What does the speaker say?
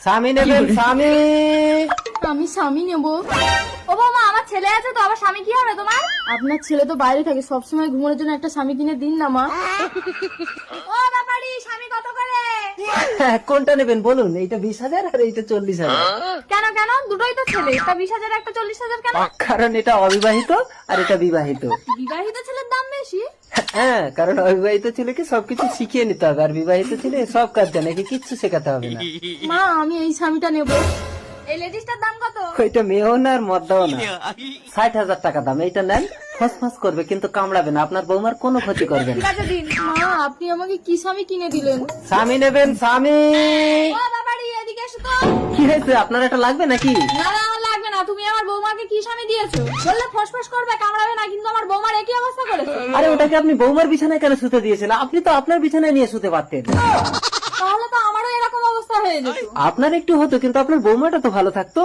স্বামী নেবেন স্বামী। আমি স্বামী নেব। ও বৌমা, আমার ছেলে আছে তো, আবার স্বামী কি হবে তোমার? আপনার ছেলে তো বাইরে থাকে, সবসময় ঘুমানোর জন্য একটা স্বামী কিনে দিন না মা। ও ব্যাপারি, স্বামী কত করে? হ্যাঁ, কোনটা নেবেন বলুন? এইটা 20,000 আর এইটা 40,000। কেন কেন, দুটোই তো ছেলে, একটা 20,000 একটা 40,000 কেন? কারণ এটা অবিবাহিত আর এটা বিবাহিত। বিবাহিত ছেলের দাম বেশি? হ্যাঁ, কারণ অবিবাহিত ছেলেকে সবকিছু শিখিয়ে নিতে হবে, আর বিবাহিত ছেলে সব কাজ জানে, একে কিচ্ছু শেখাতে হবে না। মা আমি এই স্বামীটা নেব। এই লেডিসটার দাম কত? ওইটা মেয়েও না আর মদ্দাও না, 60,000 টাকা দাম। এইটা নেন, ফসফস করবে কিন্তু কামড়াবে না, আপনার বৌমার কোনো ক্ষতি করবে না। ঠিক আছে দিন। মা আপনি আমাকে কি স্বামী কিনে দিলেন? স্বামী নেবেন স্বামী। ও ব্যাপারি, এদিকে এসো তো। কি হয়েছে, আপনার এটা লাগবে নাকি? না না, আমার লাগবে না। তুমি আমার বৌমাকে কি স্বামী দিয়েছো? বললে ফসফস করবে, কামড়াবে না, কিন্তু আমার বৌমার একই অবস্থা করেছো। আরে ওটাকে আপনি বৌমার বিছানায় কেন শুতে দিয়েছেন? আপনি তো আপনার বিছানায় নিয়ে শুতে পারতেন। তাহলে তো আমারও এরকম অবস্থা হয়ে যেত। আপনার একটু হতো, কিন্তু আপনার বৌমাটা তো ভালো থাকতো।